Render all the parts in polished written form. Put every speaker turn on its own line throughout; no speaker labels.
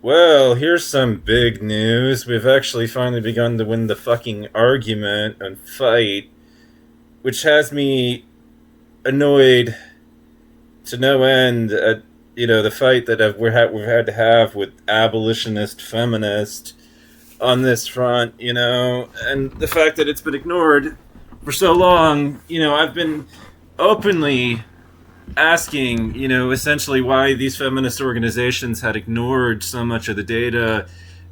Well, here's some big news. We've actually finally begun to win the fucking argument and fight, which has me annoyed to no end at the fight that we've had to have with abolitionist feminist on this front, and the fact that it's been ignored for so long. I've been openly asking, essentially why these feminist organizations had ignored so much of the data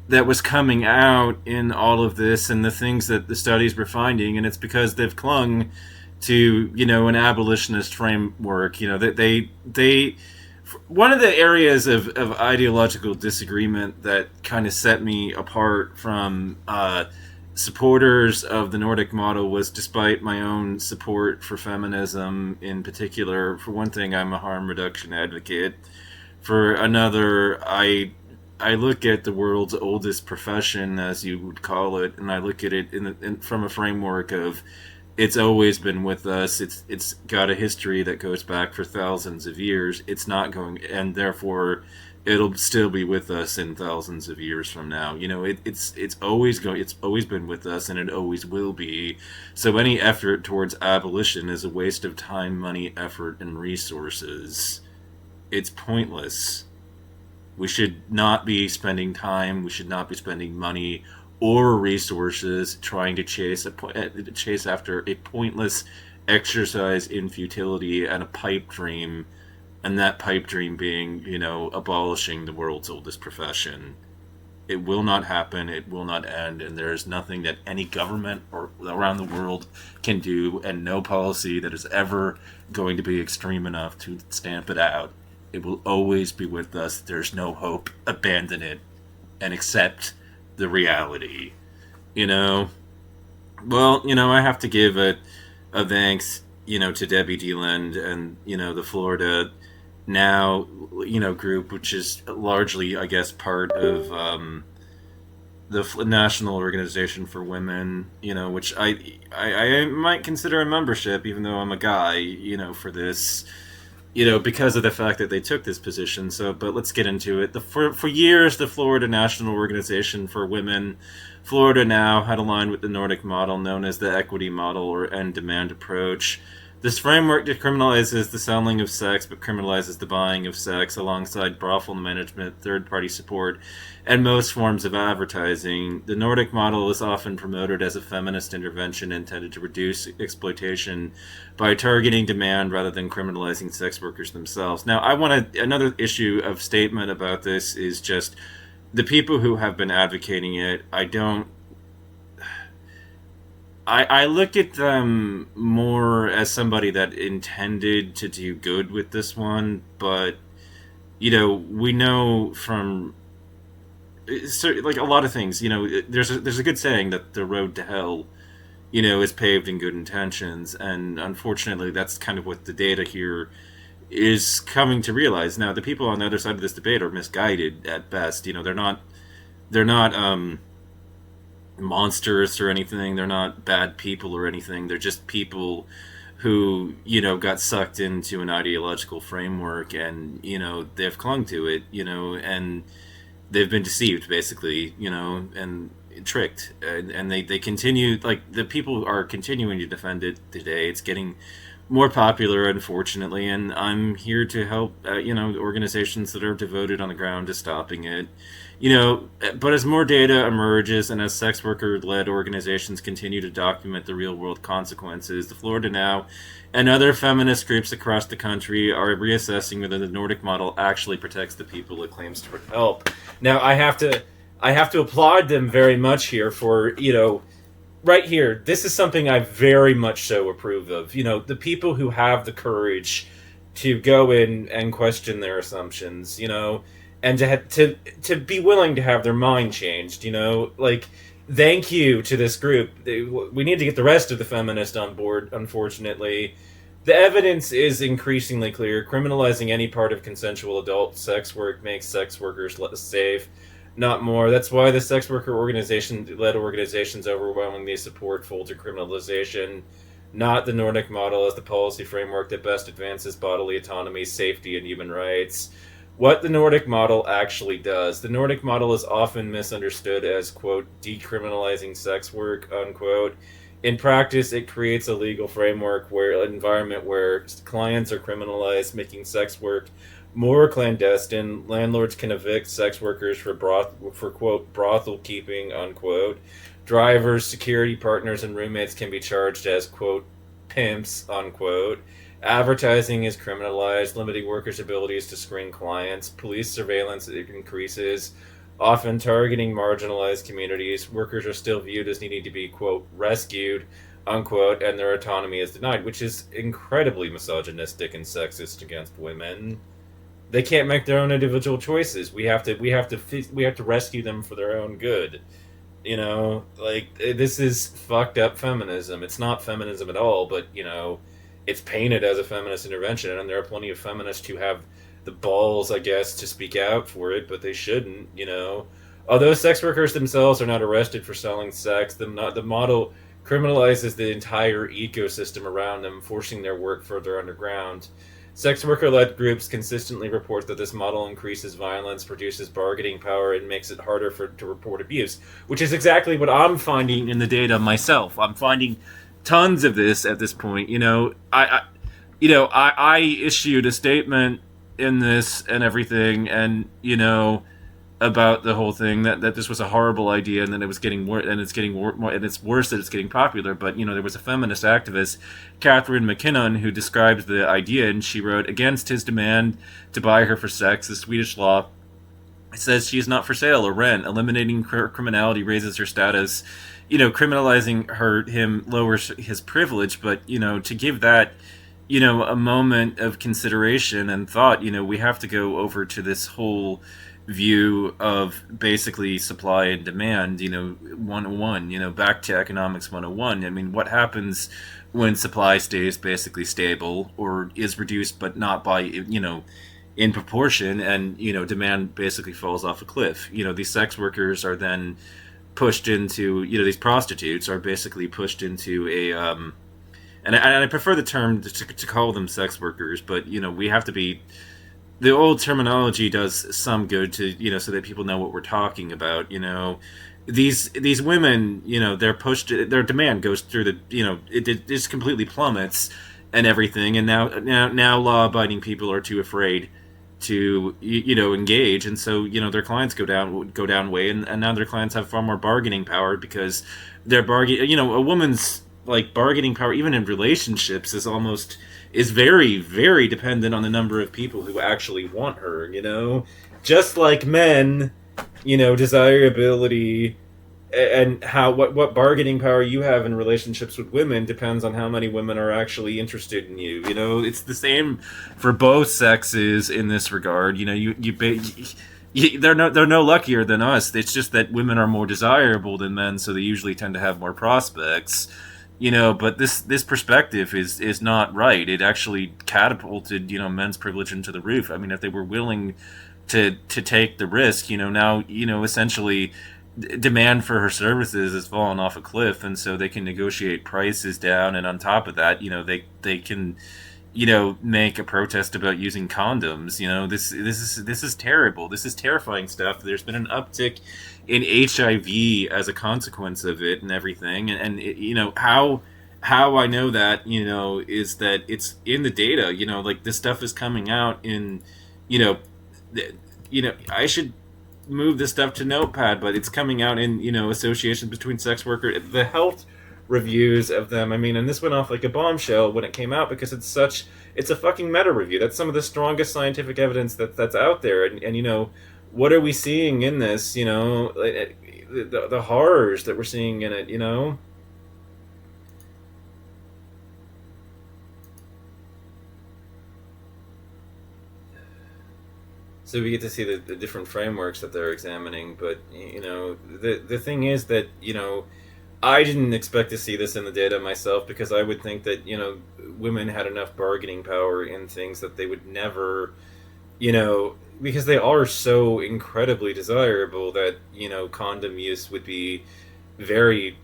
that was coming out in all of this and the things that the studies were finding, and it's because they've clung to an abolitionist framework. They one of the areas of ideological disagreement that kind of set me apart from supporters of the Nordic model was, despite my own support for feminism in particular, for one thing, I'm a harm reduction advocate. For another, I look at the world's oldest profession, as you would call it, and I look at it from a framework of it's always been with us. It's got a history that goes back for thousands of years. It's not going, and therefore, it'll still be with us in thousands of years from now. It's always going. It's always been with us, and it always will be. So any effort towards abolition is a waste of time, money, effort, and resources. It's pointless. We should not be spending time. We should not be spending money or resources trying to chase after a pointless exercise in futility and a pipe dream, and that pipe dream being, abolishing the world's oldest profession. It will not happen. It will not end, and there is nothing that any government or around the world can do, and no policy that is ever going to be extreme enough to stamp it out. It will always be with us. There's no hope. Abandon it and accept the reality. You know. Well, I have to give a thanks, to Debbie Deland and the Florida Now, group, which is largely, I guess, part of the National Organization for Women. Which I might consider a membership, even though I'm a guy. For this, because of the fact that they took this position. So, but let's get into it. For years, the Florida National Organization for Women, Florida Now, had aligned with the Nordic model known as the equity model or end demand approach. This framework decriminalizes the selling of sex but criminalizes the buying of sex alongside brothel management, third party support, and most forms of advertising. The Nordic model is often promoted as a feminist intervention intended to reduce exploitation by targeting demand rather than criminalizing sex workers themselves. Now, another issue of statement about this is just the people who have been advocating it. I look at them more as somebody that intended to do good with this one, but we know from like a lot of things. There's a good saying that the road to hell, is paved in good intentions, and unfortunately, that's kind of what the data here is coming to realize. Now, the people on the other side of this debate are misguided at best. They're not monsters or anything. They're not bad people or anything. They're just people who, got sucked into an ideological framework and, they've clung to it, and they've been deceived basically, and tricked. And they continue, like, the people are continuing to defend it today. It's getting more popular, unfortunately, and I'm here to help, organizations that are devoted on the ground to stopping it. But as more data emerges and as sex worker-led organizations continue to document the real-world consequences, the Florida Now and other feminist groups across the country are reassessing whether the Nordic model actually protects the people it claims to help. Now, I have to applaud them very much here for right here. This is something I very much so approve of. The people who have the courage to go in and question their assumptions. And to be willing to have their mind changed. Like, thank you to this group. We need to get the rest of the feminists on board. Unfortunately, the evidence is increasingly clear. Criminalizing any part of consensual adult sex work makes sex workers less safe, not more. That's why the sex worker led organizations overwhelmingly support full decriminalization, not the Nordic model as the policy framework that best advances bodily autonomy, safety, and human rights. what the Nordic model actually does. The Nordic model is often misunderstood as, quote, decriminalizing sex work, unquote. In practice, it creates a legal framework where an environment where clients are criminalized, making sex work more clandestine. Landlords can evict sex workers for quote brothel keeping, unquote. Drivers, security partners, and roommates can be charged as, quote, pimps, unquote. Advertising is criminalized, limiting workers' abilities to screen clients. Police surveillance increases, often targeting marginalized communities. Workers are still viewed as needing to be, quote, rescued, unquote, and their autonomy is denied, which is incredibly misogynistic and sexist against women. They can't make their own individual choices. We have to rescue them for their own good. Like, this is fucked up feminism. It's not feminism at all, but it's painted as a feminist intervention, and there are plenty of feminists who have the balls, I guess, to speak out for it, but they shouldn't. Although sex workers themselves are not arrested for selling sex, the model criminalizes the entire ecosystem around them, forcing their work further underground. Sex worker led groups consistently report that this model increases violence, reduces bargaining power, and makes it harder to report abuse, which is exactly what I'm finding in the data myself. I'm finding tons of this at this point. I issued a statement in this and everything, and about the whole thing that this was a horrible idea, and that it was getting worse, and it's getting more, and it's worse that it's getting popular. But there was a feminist activist, Catherine McKinnon, who described the idea, and she wrote, against his demand to buy her for sex, the Swedish law says she is not for sale or rent. Eliminating criminality raises her status. Criminalizing him lowers his privilege. But to give that a moment of consideration and thought, we have to go over to this whole view of basically supply and demand, 101, back to economics 101. I mean, what happens when supply stays basically stable or is reduced, but not by, in proportion, and, demand basically falls off a cliff. These sex workers are then pushed into, these prostitutes are basically pushed into and I prefer the term to call them sex workers, but, we have to be, the old terminology does some good to so that people know what we're talking about. These women, they're pushed, their demand goes through the it just completely plummets and everything, and now law abiding people are too afraid to engage, and so their clients go down way, and now their clients have far more bargaining power because they're a woman's like bargaining power even in relationships is very, very dependent on the number of people who actually want her, just like men, desirability and what bargaining power you have in relationships with women depends on how many women are actually interested in you. It's the same for both sexes in this regard. They're no luckier than us. It's just that women are more desirable than men, so they usually tend to have more prospects. But this perspective is not right. It actually catapulted men's privilege into the roof. I mean, if they were willing to take the risk, now essentially demand for her services has fallen off a cliff, and so they can negotiate prices down, and on top of that, they can make a protest about using condoms. This is terrible. This is terrifying stuff. There's been an uptick in HIV as a consequence of it and everything, and how I know that is that it's in the data. Like, this stuff is coming out in I should move this stuff to Notepad, but it's coming out in associations between sex workers, the health reviews of them. I mean, and this went off like a bombshell when it came out because it's a fucking meta review. That's some of the strongest scientific evidence that's out there, and what are we seeing in this? The horrors that we're seeing in it. So we get to see the different frameworks that they're examining, but the thing is that I didn't expect to see this in the data myself, because I would think that women had enough bargaining power in things that they would never, because they are so incredibly desirable that condom use would be very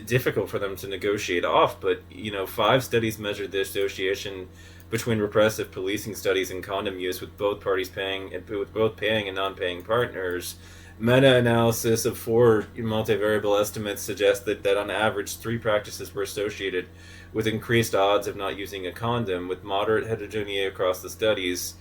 difficult for them to negotiate off. But 5 studies measured the association between repressive policing studies and condom use, with both paying and non-paying partners. Meta-analysis of 4 multivariable estimates suggested that on average 3 practices were associated with increased odds of not using a condom, with moderate heterogeneity across the studies.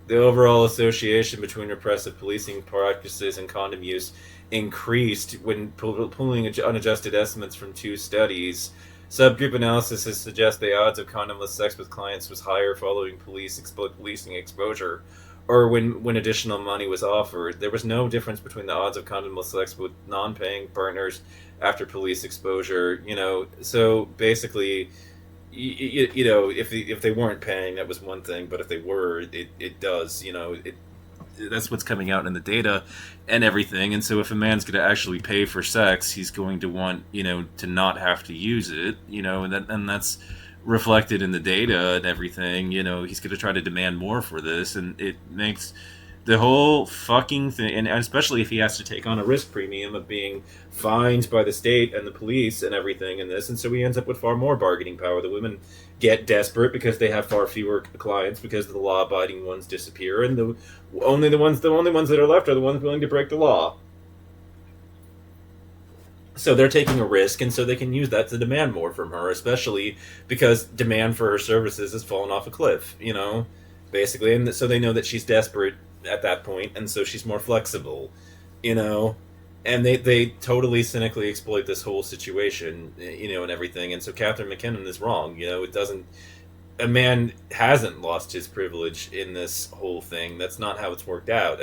The overall association between repressive policing practices and condom use increased when pulling unadjusted estimates from 2 studies. Subgroup analysis suggests the odds of condomless sex with clients was higher following policing exposure, or when additional money was offered. There was no difference between the odds of condomless sex with non-paying partners after police exposure. So basically, if they weren't paying, that was one thing, but if they were, it does. That's what's coming out in the data and everything. And so if a man's going to actually pay for sex, he's going to want, to not have to use it, and that's reflected in the data and everything. He's going to try to demand more for this, and it makes the whole fucking thing, and especially if he has to take on a risk premium of being fined by the state and the police and everything in this, and so he ends up with far more bargaining power. The women get desperate because they have far fewer clients because the law-abiding ones disappear, and the only ones that are left are the ones willing to break the law. So they're taking a risk, and so they can use that to demand more from her, especially because demand for her services has fallen off a cliff, basically, and so they know that she's desperate at that point, and so she's more flexible, and they totally cynically exploit this whole situation, and everything. And so Catherine McKinnon is wrong. A man hasn't lost his privilege in this whole thing. That's not how it's worked out.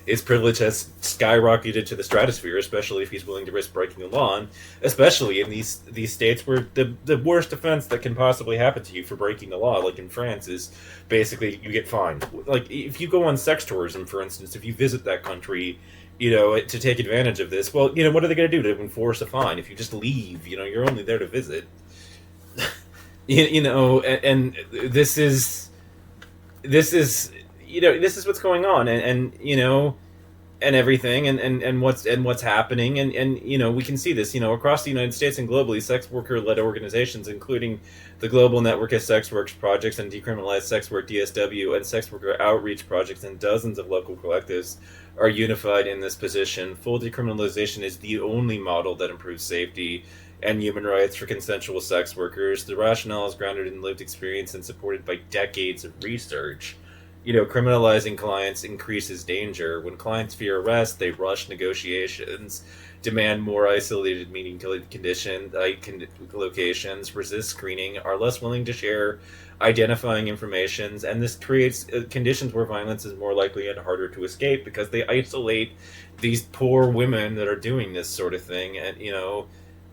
His privilege has skyrocketed to the stratosphere, especially if he's willing to risk breaking the law, and especially in these states where the worst offense that can possibly happen to you for breaking the law, like in France, is basically you get fined. Like if you go on sex tourism, for instance, if you visit that country, to take advantage of this, well, what are they going to do to enforce a fine? If you just leave, you're only there to visit. And this is what's going on, and everything, and what's happening, and we can see this, across the United States and globally. Sex worker-led organizations, including the Global Network of Sex Work Projects and Decriminalized Sex Work (DSW) and sex worker outreach projects, and dozens of local collectives are unified in this position. Full decriminalization is the only model that improves safety and human rights for consensual sex workers. The rationale is grounded in lived experience and supported by decades of research. Criminalizing clients increases danger. When clients fear arrest, they rush negotiations, demand more isolated meeting locations, resist screening, are less willing to share identifying information, and this creates conditions where violence is more likely and harder to escape because they isolate these poor women that are doing this sort of thing. And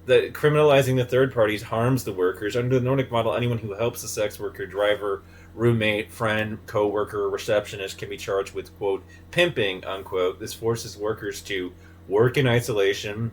that criminalizing the third parties harms the workers. Under the Nordic model, anyone who helps a sex worker, driver, roommate, friend, co-worker, or receptionist can be charged with, quote, pimping, unquote. This forces workers to work in isolation,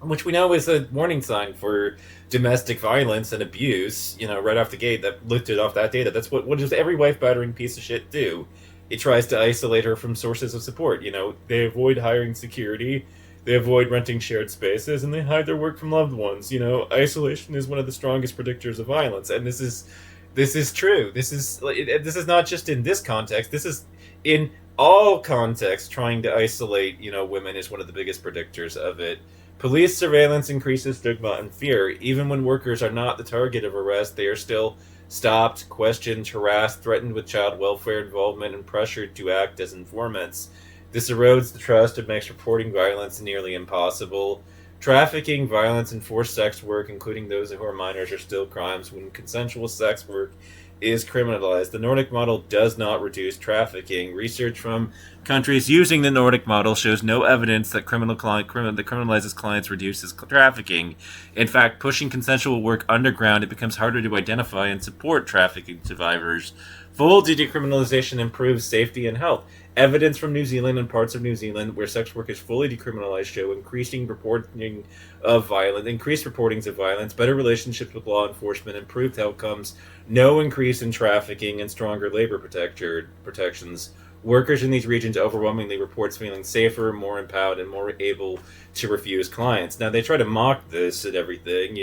which we know is a warning sign for domestic violence and abuse, right off the gate. That lifted off that data. That's what does every wife-battering piece of shit do? It tries to isolate her from sources of support. They avoid hiring security, they avoid renting shared spaces, and they hide their work from loved ones. Isolation is one of the strongest predictors of violence, and this is true. This is not just in this context. This is in all contexts. Trying to isolate, women is one of the biggest predictors of it. Police surveillance increases stigma and fear. Even when workers are not the target of arrest, they are still stopped, questioned, harassed, threatened with child welfare involvement, and pressured to act as informants. This erodes the trust and makes reporting violence nearly impossible. Trafficking, violence, and forced sex work, including those who are minors, are still crimes when consensual sex work is criminalized. The Nordic model does not reduce trafficking. Research from countries using the Nordic model shows no evidence that criminalizes clients reduces trafficking. In fact, pushing consensual work underground, it becomes harder to identify and support trafficking survivors. Full decriminalization improves safety and health. Evidence from New Zealand and parts of New Zealand where sex work is fully decriminalized show increased reportings of violence, better relationships with law enforcement, improved outcomes, no increase in trafficking, and stronger labor protections. Workers in these regions overwhelmingly reports feeling safer, more empowered, and more able to refuse clients. Now, they try to mock this and everything,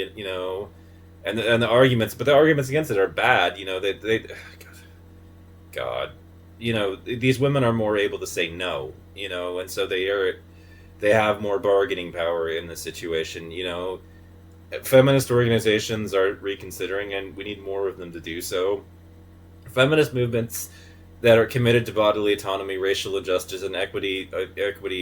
and the arguments, but the arguments against it are bad. God, these women are more able to say no. And so they have more bargaining power in the situation. Feminist organizations are reconsidering, and we need more of them to do so. Feminist movements that are committed to bodily autonomy, racial justice, and equity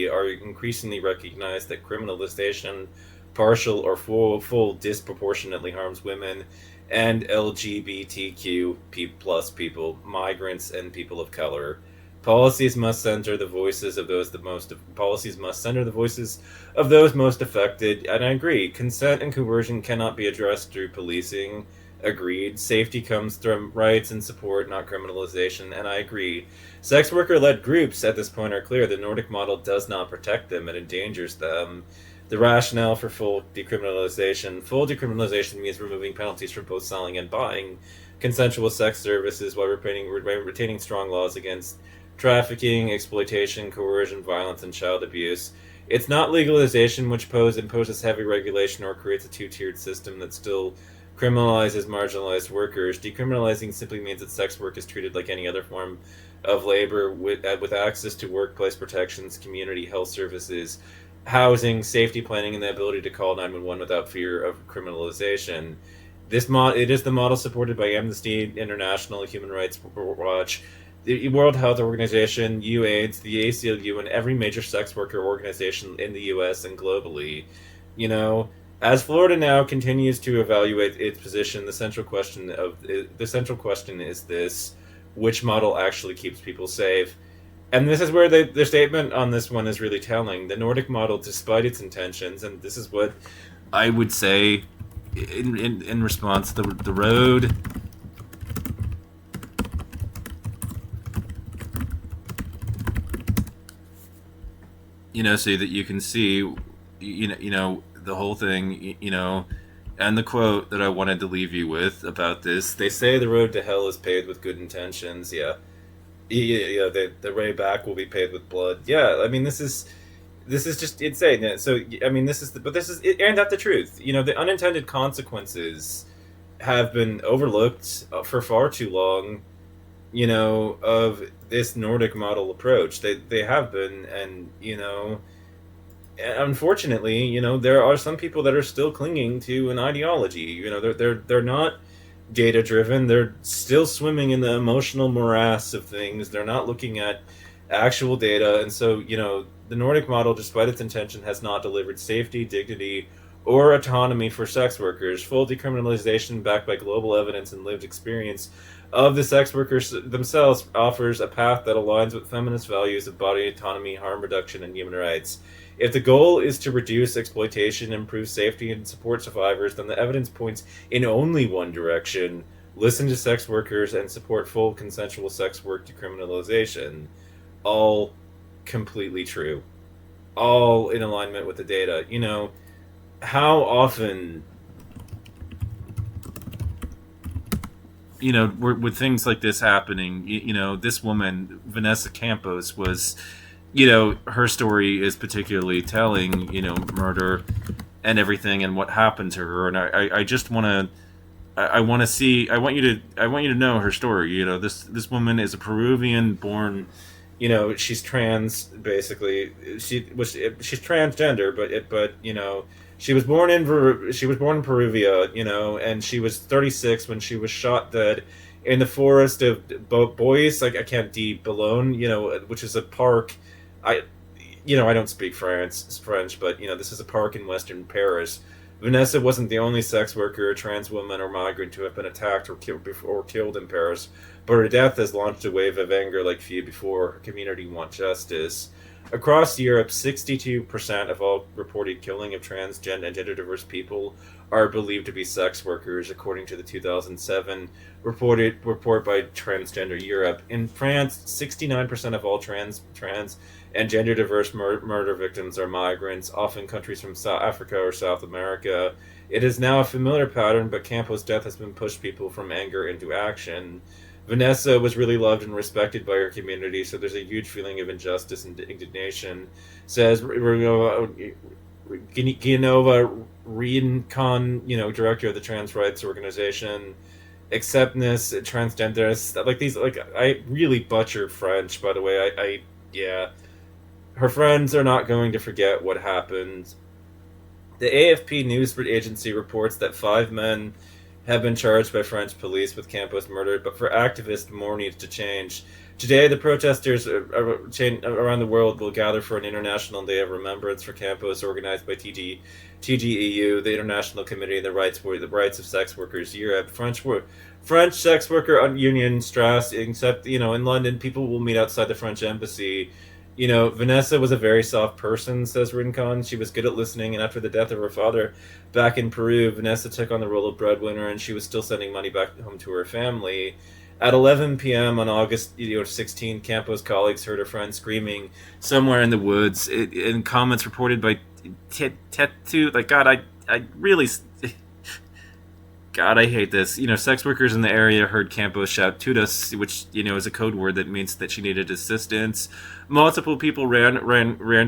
are increasingly recognized that criminalization, partial or full disproportionately harms women and LGBTQ plus people, migrants, and people of color. Policies must center the voices of those most affected. And I agree, consent and coercion cannot be addressed through policing. Agreed. Safety comes from rights and support, not criminalization, and I agree. Sex worker led groups at this point are clear. The Nordic model does not protect them, it endangers them. The rationale for full decriminalization means removing penalties for both selling and buying consensual sex services while retaining strong laws against trafficking, exploitation, coercion, violence, and child abuse. It's not legalization, which imposes heavy regulation or creates a two-tiered system that still criminalizes marginalized workers. Decriminalizing simply means that sex work is treated like any other form of labor with access to workplace protections, community health services, housing, safety planning, and the ability to call 911 without fear of criminalization. It is the model supported by Amnesty International, Human Rights Watch, the World Health Organization, UAIDS, the ACLU, and every major sex worker organization in the U.S. and globally. You know, as Florida now continues to evaluate its position, the central question is this: which model actually keeps people safe? And this is where the statement on this one is really telling. The Nordic model, despite its intentions, and this is what I would say in response, the road so that you can see, the whole thing, and the quote that I wanted to leave you with about this. They say the road to hell is paved with good intentions. Yeah, yeah. The way back will be paved with blood. Yeah, I mean this is just insane. Yeah, so I mean and that's the truth. The unintended consequences have been overlooked for far too long. Of this Nordic model approach. They have been, and unfortunately, there are some people that are still clinging to an ideology. They're not data driven. They're still swimming in the emotional morass of things. They're not looking at actual data, and so the Nordic model, despite its intention, has not delivered safety, dignity, or autonomy for sex workers. Full decriminalization, backed by global evidence and lived experience of the sex workers themselves, offers a path that aligns with feminist values of body autonomy, harm reduction, and human rights. If the goal is to reduce exploitation, improve safety, and support survivors, then the evidence points in only one direction: listen to sex workers and support full consensual sex work decriminalization. All completely true. All in alignment with the data. How often with things like this happening, this woman, Vanessa Campos, was, her story is particularly telling, murder and everything and what happened to her. And I just want to, I want to see, I want you to know her story. This woman is a Peruvian born, she's trans, basically. She's transgender, but she was born in Peruvia, and she was 36 when she was shot dead in the forest of Bois, like I can't deep Boulogne, which is a park. I don't speak French, but this is a park in Western Paris. Vanessa wasn't the only sex worker, trans woman, or migrant to have been attacked or killed in Paris, but her death has launched a wave of anger like few before. Her community want justice. Across Europe, 62% of all reported killing of transgender and gender diverse people are believed to be sex workers, according to the 2007 report by Transgender Europe. In France, 69% of all trans and gender diverse murder victims are migrants, often countries from South Africa or South America. It is now a familiar pattern, but Campos' death has been pushed people from anger into action. Vanessa was really loved and respected by her community, so there's a huge feeling of injustice and indignation. Says Genova Rincon, director of the trans rights organization, acceptness, transgenders, like these, like I really butcher French, by the way. Yeah, her friends are not going to forget what happened. The AFP news agency reports that 5 men have been charged by French police with Campos murdered, but for activists, more needs to change. Today, the protesters around the world will gather for an international day of remembrance for Campos, organized by TGEU, the International Committee of the Rights of Sex Workers Europe. French sex worker union Strass, except in London, people will meet outside the French embassy. Vanessa was a very soft person, says Rincon. She was good at listening, and after the death of her father back in Peru, Vanessa took on the role of breadwinner, and she was still sending money back home to her family. At 11 p.m. on August 16, Campos colleagues heard a friend screaming somewhere in the woods. In comments reported by Tetu, like, God, I really... God, I hate this. Sex workers in the area heard Campos shout "Tudas," which is a code word that means that she needed assistance. Multiple people ran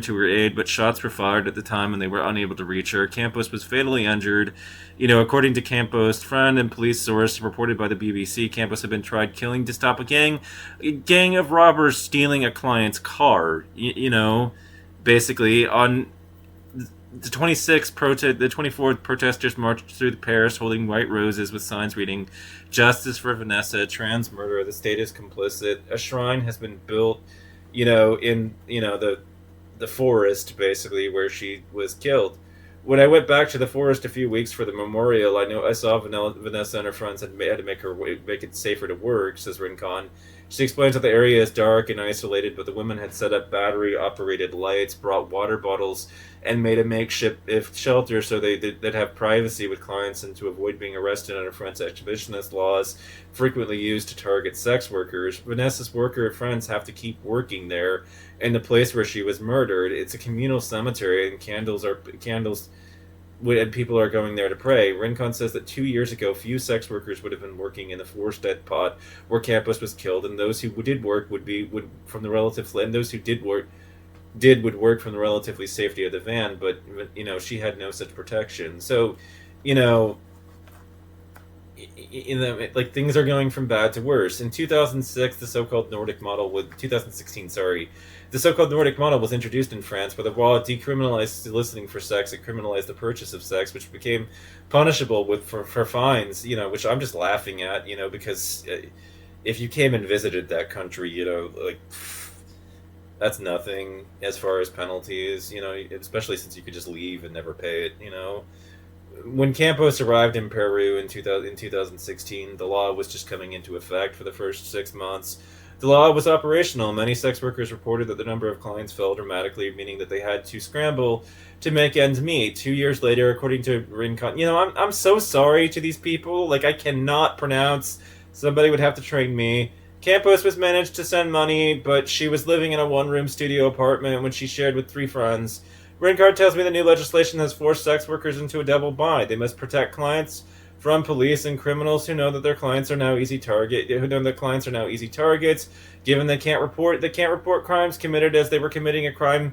to her aid, but shots were fired at the time, and they were unable to reach her. Campos was fatally injured. According to Campos' friend and police source reported by the BBC, Campos had been tried killing to stop a gang of robbers stealing a client's car. Basically on the 24th, protesters marched through Paris holding white roses with signs reading "Justice for Vanessa, trans murderer, the state is complicit." A shrine has been built, in the forest, basically, where she was killed. When I went back to the forest a few weeks for the memorial, I saw Vanessa and her friends had to make it safer to work, says Rincon. She explains that the area is dark and isolated, but the women had set up battery-operated lights, brought water bottles, and made a makeshift shelter so they'd have privacy with clients and to avoid being arrested under French exhibitionist laws frequently used to target sex workers. Vanessa's worker friends have to keep working there in the place where she was murdered. It's a communal cemetery, and candles and people are going there to pray. Rincon says that 2 years ago, few sex workers would have been working in the forested pot where Campos was killed, and those who did work would from the relative, and those who would work from the relatively safety of the van. But she had no such protection. So, things are going from bad to worse. In 2006, the so-called Nordic model 2016, sorry. The so-called Nordic model was introduced in France, where the law decriminalized soliciting for sex. It criminalized the purchase of sex, which became punishable for fines, which I'm just laughing at, because if you came and visited that country, that's nothing as far as penalties, especially since you could just leave and never pay it, When Campos arrived in Peru in 2016, the law was just coming into effect for the first 6 months. The law was operational. Many sex workers reported that the number of clients fell dramatically, meaning that they had to scramble to make ends meet. 2 years later, according to Rincon, I'm so sorry to these people. Like, I cannot pronounce. Somebody would have to train me. Campos was managed to send money, but she was living in a one-room studio apartment when she shared with 3 friends. Rincon tells me the new legislation has forced sex workers into a double bind. They must protect clients from police and criminals who know that their clients are now easy targets, given they can't report crimes committed as they were committing the crime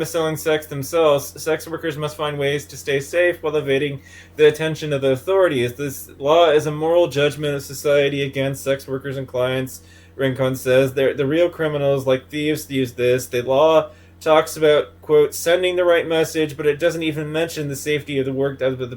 of selling sex themselves. Sex workers must find ways to stay safe while evading the attention of the authorities. This law is a moral judgment of society against sex workers and clients, Rincon says. The real criminals, like thieves, use this. The law talks about, quote, sending the right message, but it doesn't even mention the safety of the work of the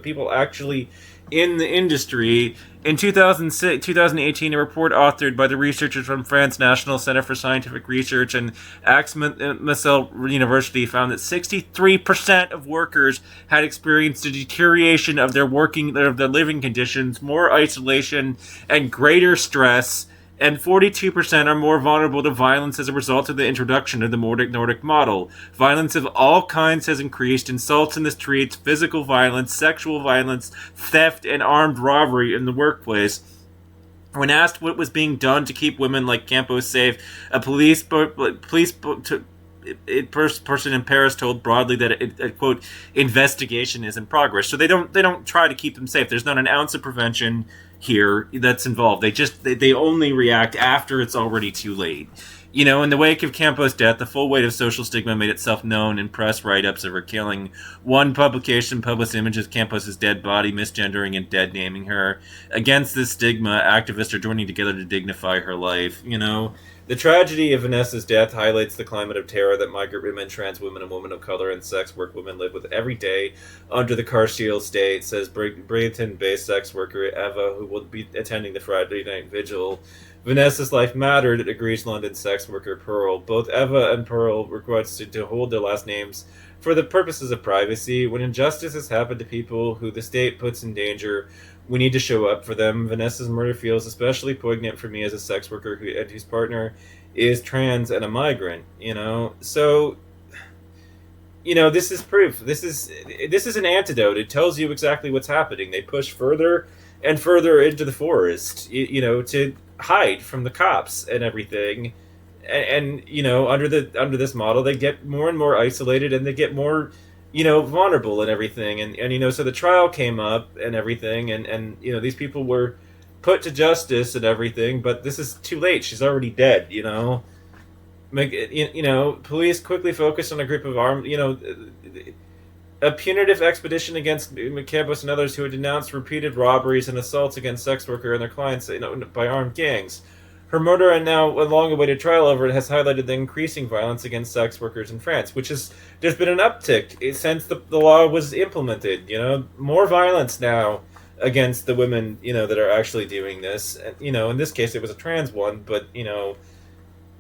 people actually in the industry. In 2018, a report authored by the researchers from France National Center for Scientific Research and Aix-Marseille University found that 63% of workers had experienced a deterioration of their living conditions, more isolation, and greater stress. And 42% are more vulnerable to violence as a result of the introduction of the Nordic model. Violence of all kinds has increased. Insults in the streets, physical violence, sexual violence, theft, and armed robbery in the workplace. When asked what was being done to keep women like Campos safe, a person in Paris told broadly that a quote, investigation is in progress. So they don't try to keep them safe. There's not an ounce of prevention here that's involved. They only react after it's already too late. In the wake of Campo's death, the full weight of social stigma made itself known in press write-ups of her killing. One publication published images of Campos' dead body, misgendering and dead naming her. Against this stigma, activists are joining together to dignify her life. The tragedy of Vanessa's death highlights the climate of terror that migrant women, trans women, and women of color and sex work women live with every day under the carceral state, says Brighton-based sex worker Eva, who will be attending the Friday night vigil. Vanessa's life mattered, agrees London sex worker Pearl. Both Eva and Pearl requested to hold their last names for the purposes of privacy. When injustice has happened to people who the state puts in danger, we need to show up for them. Vanessa's murder feels especially poignant for me as a sex worker whose partner is trans and a migrant. So this is proof. This is an antidote. It tells you exactly what's happening. They push further and further into the forest, to hide from the cops and everything. And under this model, they get more and more isolated, and they get more vulnerable and everything. And so the trial came up and everything, and these people were put to justice and everything, but this is too late. She's already dead. Police quickly focused on a group of armed, a punitive expedition against Campos and others who had denounced repeated robberies and assaults against sex workers and their clients, by armed gangs. Her murder and now a long-awaited trial over it has highlighted the increasing violence against sex workers in France, there's been an uptick since the law was implemented. More violence now against the women, that are actually doing this. And, in this case, it was a trans one, but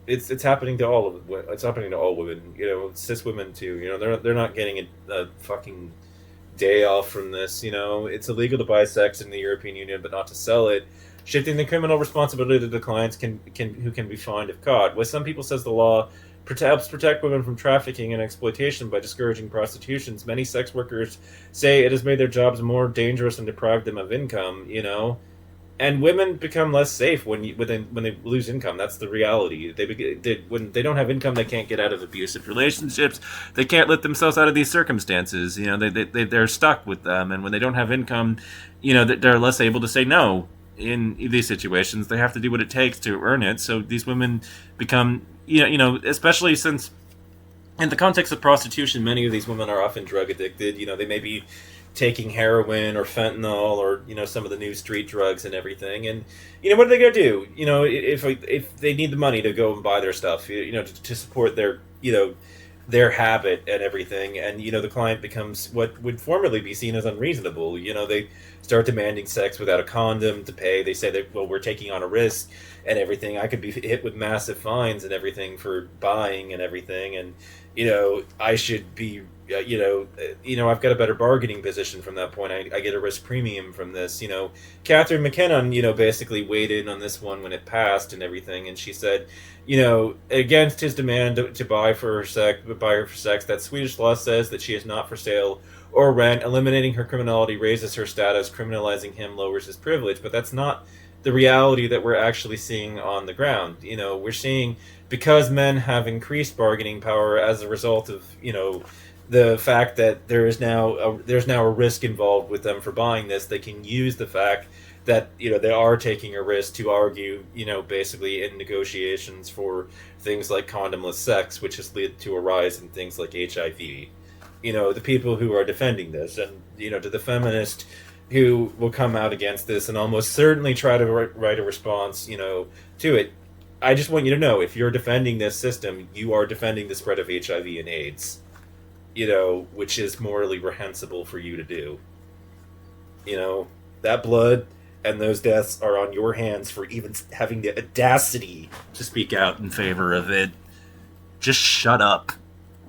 it's happening to all of it. It's happening to all women, cis women too. They're not getting a fucking day off from this. It's illegal to buy sex in the European Union, but not to sell it. Shifting the criminal responsibility to the clients who can be fined if caught. While some people says the law helps protect women from trafficking and exploitation by discouraging prostitutions, many sex workers say it has made their jobs more dangerous and deprived them of income. And women become less safe when they lose income. That's the reality. When they don't have income, they can't get out of abusive relationships. They can't let themselves out of these circumstances. They're stuck with them. And when they don't have income, they're less able to say no in these situations. They have to do what it takes to earn it. So these women become, especially since in the context of prostitution, many of these women are often drug addicted. They may be taking heroin or fentanyl or some of the new street drugs and everything, and what are they gonna do if they need the money to go and buy their stuff, to support their habit and everything. And the client becomes what would formerly be seen as unreasonable. They start demanding sex without a condom to pay. They say that, well, we're taking on a risk and everything. I could be hit with massive fines and everything for buying and everything, and I should be I've got a better bargaining position from that point. I get a risk premium from this. Catherine McKinnon, basically weighed in on this one when it passed and everything, and she said, against his demand to buy her for sex, that Swedish law says that she is not for sale or rent. Eliminating her criminality raises her status. Criminalizing him lowers his privilege. But that's not the reality that we're actually seeing on the ground. We're seeing, because men have increased bargaining power as a result of, the fact that there's now a risk involved with them for buying this. They can use the fact that they are taking a risk to argue, basically in negotiations for things like condomless sex, which has led to a rise in things like HIV. The people who are defending this, and to the feminist who will come out against this and almost certainly try to write a response, to it. I just want you to know, if you're defending this system, you are defending the spread of HIV and AIDS. Which is morally reprehensible for you to do. That blood and those deaths are on your hands for even having the audacity to speak out in favor of it. Just shut up,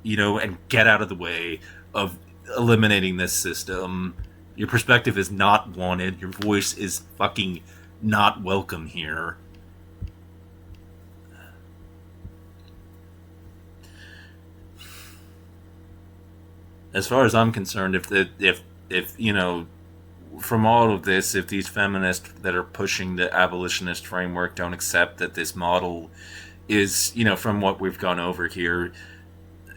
and get out of the way of eliminating this system. Your perspective is not wanted. Your voice is fucking not welcome here. As far as I'm concerned, if from all of this, if these feminists that are pushing the abolitionist framework don't accept that this model is, from what we've gone over here,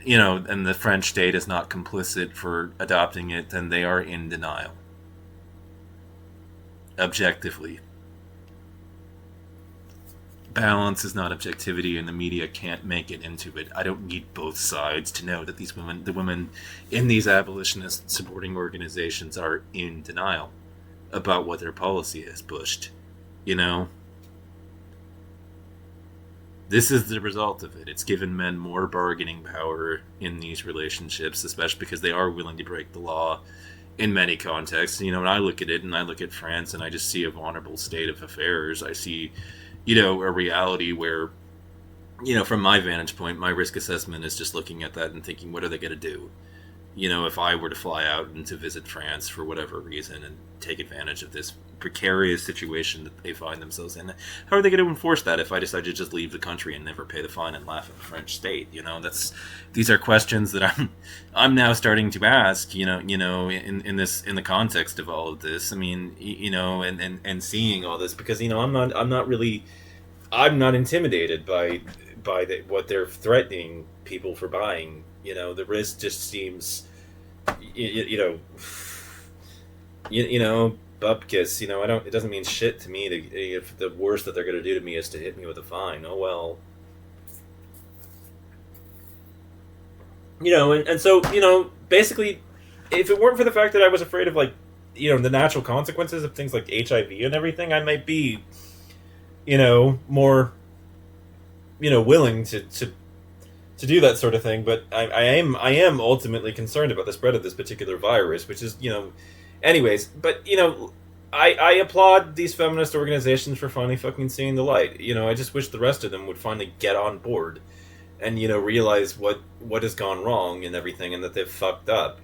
and the French state is not complicit for adopting it, then they are in denial. Objectively.
balance is not objectivity, and the media can't make it into it. I don't need both sides to know that these women, the women in these abolitionist supporting organizations, are in denial about what their policy has pushed. You know, this is the result of it. It's given men more bargaining power in these relationships, especially because they are willing to break the law in many contexts. You know, when I look at it and I look at France and I just see a vulnerable state of affairs, I see, a reality where, from my vantage point, my risk assessment is just looking at that and thinking, what are they going to do? If I were to fly out and to visit France for whatever reason and take advantage of this precarious situation that they find themselves in, how are they going to enforce that if I decide to just leave the country and never pay the fine and laugh at the French state? These are questions that I'm now starting to ask. In the context of all of this. I mean, and seeing all this, because I'm not intimidated by what they're threatening people for buying. The risk just seems, you, you know, bupkis. I don't. It doesn't mean shit to me. If the worst that they're gonna do to me is to hit me with a fine. Oh well. And so basically, if it weren't for the fact that I was afraid of the natural consequences of things like HIV and everything, I might be, more, willing to do that sort of thing. But I am ultimately concerned about the spread of this particular virus, which is, anyways. But I applaud these feminist organizations for finally fucking seeing the light. I just wish the rest of them would finally get on board and realize what has gone wrong and everything, and that they've fucked up.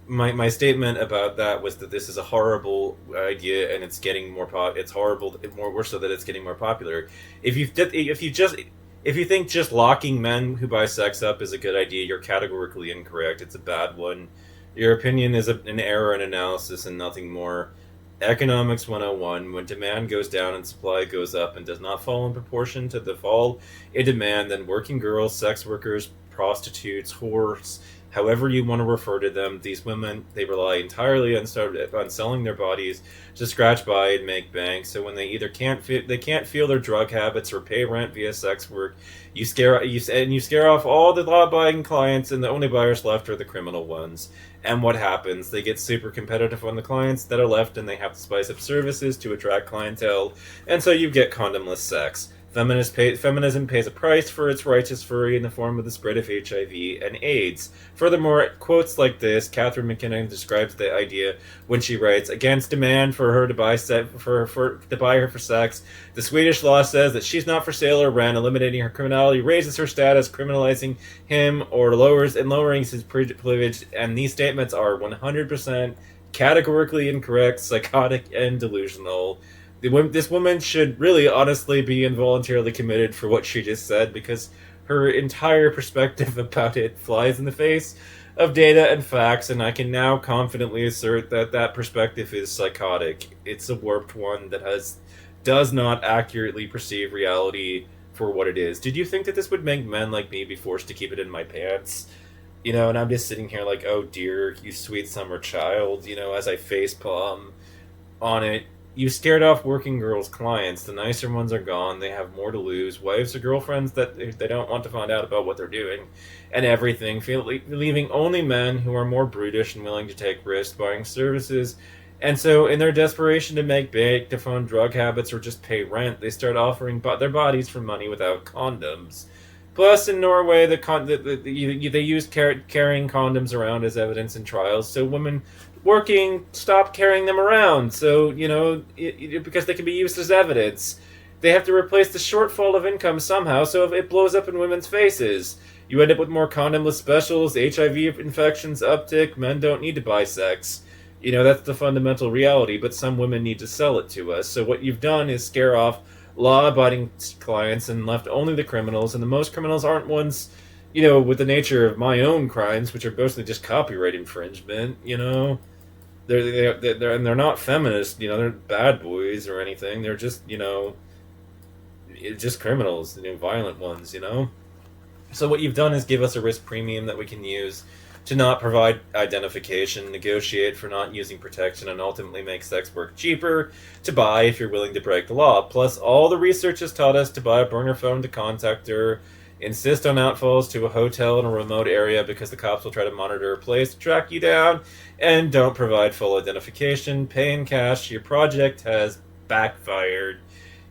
My statement about that was that this is a horrible idea, and it's getting more it's horrible, more worse, so that it's getting more popular. If you think just locking men who buy sex up is a good idea, you're categorically incorrect. It's a bad one. Your opinion is an error in analysis and nothing more. Economics 101: when demand goes down and supply goes up and does not fall in proportion to the fall in demand, then working girls, sex workers, prostitutes, whores, however you want to refer to them, these women, they rely entirely on selling their bodies to scratch by and make bank. So when they either can't feel their drug habits or pay rent via sex work, you scare off all the law-abiding clients, and the only buyers left are the criminal ones. And what happens? They get super competitive on the clients that are left, and they have to spice up services to attract clientele, and so you get condomless sex. Feminism pays a price for its righteous fury in the form of the spread of HIV and AIDS. Furthermore, quotes like this, Catherine McKinnon describes the idea when she writes, "Against demand for her to buy to buy her for sex, the Swedish law says that she's not for sale or rent, eliminating her criminality raises her status, criminalizing him or lowering his privilege." And these statements are 100% categorically incorrect, psychotic, and delusional. This woman should really, honestly, be involuntarily committed for what she just said, because her entire perspective about it flies in the face of data and facts, and I can now confidently assert that that perspective is psychotic. It's a warped one that does not accurately perceive reality for what it is. Did you think that this would make men like me be forced to keep it in my pants? And I'm just sitting here like, oh dear, you sweet summer child, as I facepalm on it. You scared off working girls' clients. The nicer ones are gone. They have more to lose. Wives or girlfriends that they don't want to find out about what they're doing, and everything. Leaving only men who are more brutish and willing to take risks buying services. And so, in their desperation to make bank, to fund drug habits, or just pay rent, they start offering their bodies for money without condoms. Plus, in Norway, they use carrying condoms around as evidence in trials, so women working stop carrying them around. So because they can be used as evidence, they have to replace the shortfall of income somehow. So if it blows up in women's faces, you end up with more condomless specials, HIV infections uptick. Men don't need to buy sex. That's the fundamental reality. But some women need to sell it to us. So what you've done is scare off law-abiding clients and left only the criminals. And the most criminals aren't ones, with the nature of my own crimes, which are mostly just copyright infringement. They're not feminists, they're bad boys or anything. They're just just criminals, violent ones. So what you've done is give us a risk premium that we can use to not provide identification, negotiate for not using protection, and ultimately make sex work cheaper to buy if you're willing to break the law. Plus, all the research has taught us to buy a burner phone to contact her, insist on outfalls to a hotel in a remote area because the cops will try to monitor a place to track you down, and don't provide full identification, pay in cash. Your project has backfired.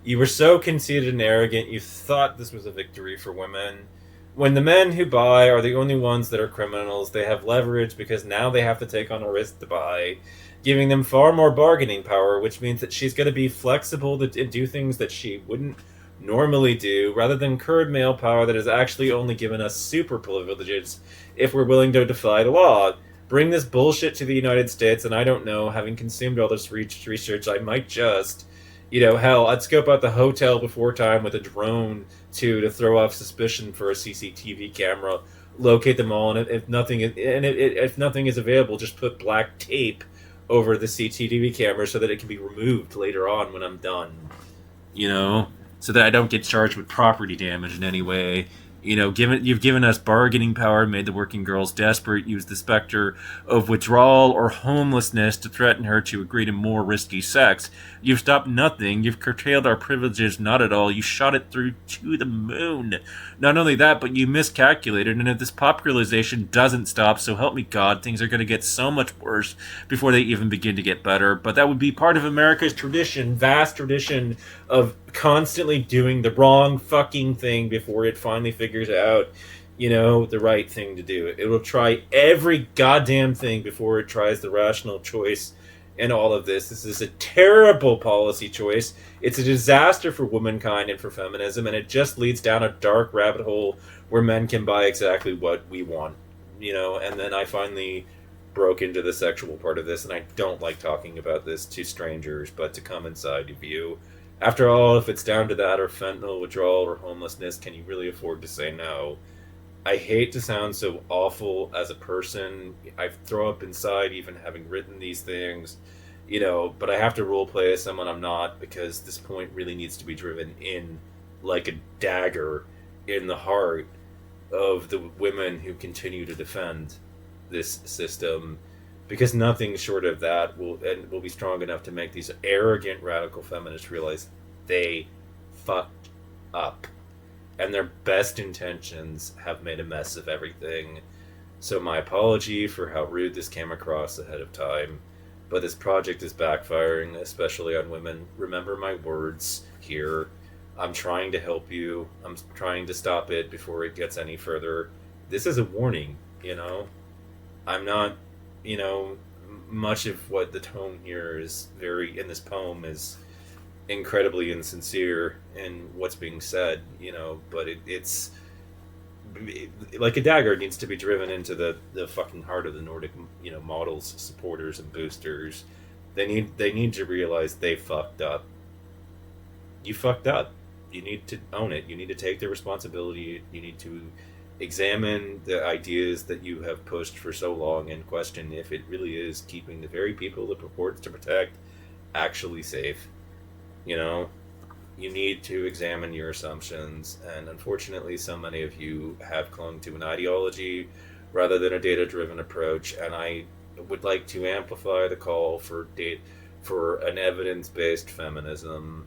You were so conceited and arrogant, you thought this was a victory for women. When the men who buy are the only ones that are criminals, they have leverage because now they have to take on a risk to buy, giving them far more bargaining power, which means that she's going to be flexible to do things that she wouldn't normally do, rather than current male power that has actually only given us super privileges if we're willing to defy the law. Bring this bullshit to the United States, and I don't know, having consumed all this research, I might just, hell, I'd scope out the hotel before time with a drone to throw off suspicion for a CCTV camera, locate them all, and if nothing is available, just put black tape over the CCTV camera so that it can be removed later on when I'm done. So that I don't get charged with property damage in any way. You've given us bargaining power, made the working girls desperate, used the specter of withdrawal or homelessness to threaten her to agree to more risky sex. You've stopped nothing. You've curtailed our privileges not at all. You shot it through to the moon. Not only that, but you miscalculated, and if this popularization doesn't stop, so help me God, things are going to get so much worse before they even begin to get better. But that would be part of America's tradition, vast tradition of constantly doing the wrong fucking thing before it finally figures out, the right thing to do. It will try every goddamn thing before it tries the rational choice in all of this. This is a terrible policy choice. It's a disaster for womankind and for feminism, and it just leads down a dark rabbit hole where men can buy exactly what we want, and then I finally broke into the sexual part of this, and I don't like talking about this to strangers, but to come inside of you. After all, if it's down to that or fentanyl withdrawal or homelessness, can you really afford to say no? I hate to sound so awful as a person. I throw up inside even having written these things, but I have to role play as someone I'm not because this point really needs to be driven in like a dagger in the heart of the women who continue to defend this system, because nothing short of that will be strong enough to make these arrogant radical feminists realize they fucked up and their best intentions have made a mess of everything. So my apology for how rude this came across ahead of time, but this project is backfiring, especially on women. Remember my words here. I'm trying to help you. I'm trying to stop it before it gets any further. This is a warning, I'm not, much of what the tone here is in this poem is incredibly insincere in what's being said, but it's like a dagger. It needs to be driven into the fucking heart of the Nordic, models, supporters and boosters. They need to realize they fucked up. You fucked up. You need to own it. You need to take the responsibility. You need to examine the ideas that you have pushed for so long and question if it really is keeping the very people it purports to protect actually safe. You need to examine your assumptions, and unfortunately so many of you have clung to an ideology rather than a data-driven approach, and I would like to amplify the call for an evidence-based feminism